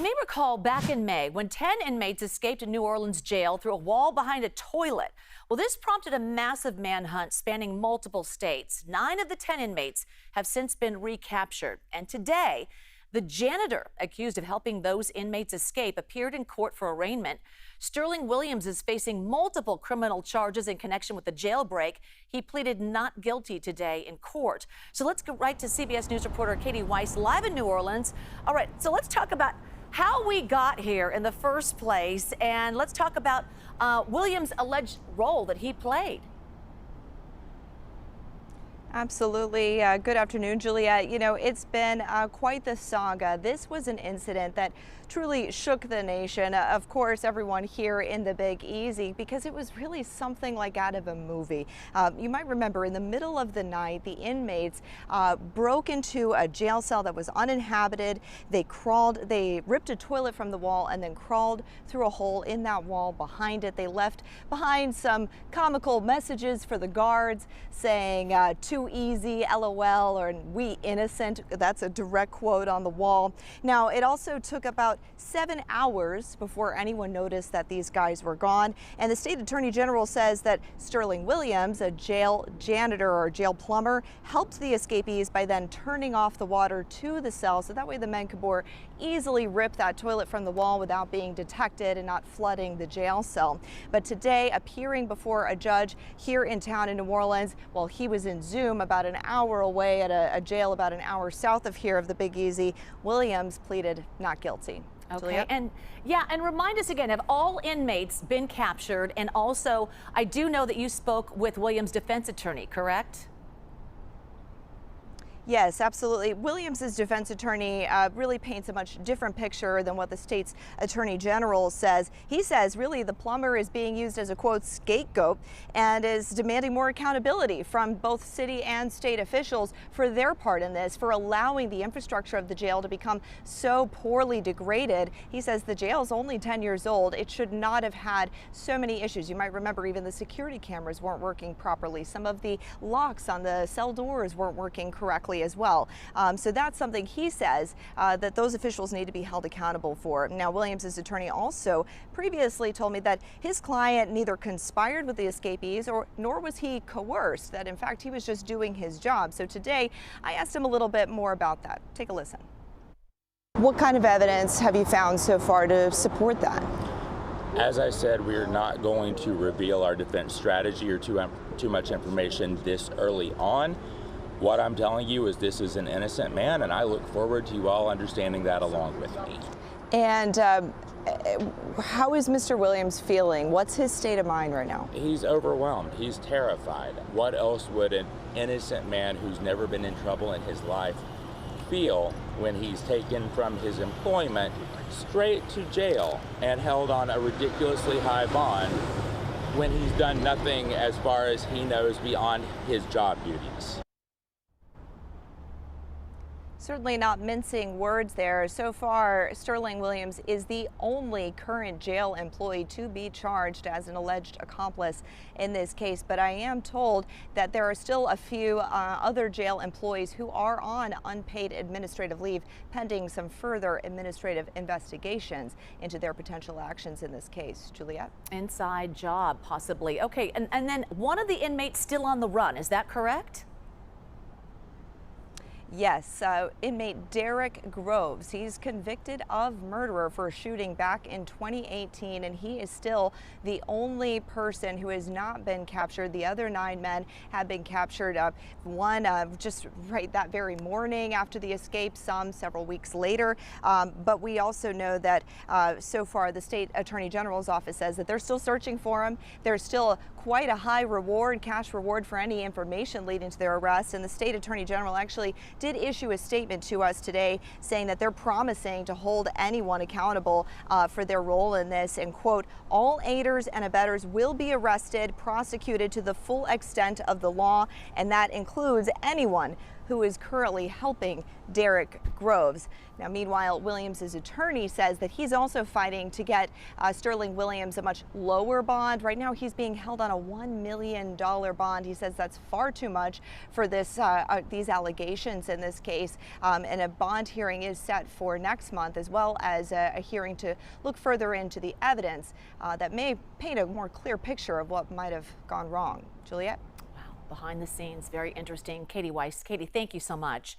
may recall back in May when 10 inmates escaped a New Orleans jail through a wall behind a toilet. Well, this prompted a massive manhunt spanning multiple states. 9 of the 10 inmates have since been recaptured. And today, the janitor accused of helping those inmates escape appeared in court for arraignment. Sterling Williams is facing multiple criminal charges in connection with the jailbreak. He pleaded not guilty today in court. So let's go right to CBS News reporter Kati Weis live in New Orleans. All right, so let's talk about how we got here in the first place, and let's talk about Williams' alleged role that he played. Absolutely. Good afternoon, Juliet. You know, it's been quite the saga. This was an incident that truly shook the nation. Of course, everyone here in the Big Easy, because it was really something like out of a movie. You might remember in the middle of the night, the inmates broke into a jail cell that was uninhabited. They ripped a toilet from the wall and then crawled through a hole in that wall behind it. They left behind some comical messages for the guards saying, "Too easy, LOL," or "We innocent." That's a direct quote on the wall. Now, it also took about 7 hours before anyone noticed that these guys were gone. And the state attorney general says that Sterling Williams, a jail janitor or jail plumber, helped the escapees by then turning off the water to the cell. So that way the men could more easily rip that toilet from the wall without being detected and not flooding the jail cell. But today, appearing before a judge here in town in New Orleans, while he was in Zoom about an hour away at a jail about an hour south of here of the Big Easy, Williams pleaded not guilty. Okay, Juliet? and remind us again, have all inmates been captured? And also, I do know that you spoke with Williams' defense attorney, correct? Yes, absolutely. Williams' defense attorney really paints a much different picture than what the state's attorney general says. He says really the plumber is being used as a, quote, scapegoat and is demanding more accountability from both city and state officials for their part in this, for allowing the infrastructure of the jail to become so poorly degraded. He says the jail is only 10 years old. It should not have had so many issues. You might remember even the security cameras weren't working properly. Some of the locks on the cell doors weren't working correctly as well. So that's something he says that those officials need to be held accountable for. Now, Williams' attorney also previously told me that his client neither conspired with the escapees nor was he coerced, that in fact he was just doing his job. So today I asked him a little bit more about that. Take a listen. What kind of evidence have you found so far to support that? As I said, we are not going to reveal our defense strategy or too much information this early on. What I'm telling you is this is an innocent man, and I look forward to you all understanding that along with me. And how is Mr. Williams feeling? What's his state of mind right now? He's overwhelmed. He's terrified. What else would an innocent man who's never been in trouble in his life feel when he's taken from his employment straight to jail and held on a ridiculously high bond when he's done nothing as far as he knows beyond his job duties? Certainly not mincing words there. So far, Sterling Williams is the only current jail employee to be charged as an alleged accomplice in this case. But I am told that there are still a few other jail employees who are on unpaid administrative leave pending some further administrative investigations into their potential actions in this case. Juliet? Inside job, possibly. Okay, and then one of the inmates still on the run, is that correct? Yes, inmate Derek Groves. He's convicted of murder for a shooting back in 2018, and he is still the only person who has not been captured. The other 9 men have been captured. One just right that very morning after the escape, some several weeks later. But we also know that so far the state attorney general's office says that they're still searching for him. There's still quite a high reward, cash reward for any information leading to their arrest. And the state attorney general actually did issue a statement to us today saying that they're promising to hold anyone accountable for their role in this, and quote, all aiders and abettors will be arrested, prosecuted to the full extent of the law, and that includes anyone who is currently helping Derek Groves. Now, meanwhile, Williams' attorney says that he's also fighting to get Sterling Williams a much lower bond. Right now, he's being held on a $1 million bond. He says that's far too much for this these allegations in this case. And a bond hearing is set for next month, as well as a hearing to look further into the evidence that may paint a more clear picture of what might have gone wrong. Juliet? Wow, behind the scenes, very interesting. Kati Weis. Kati, thank you so much.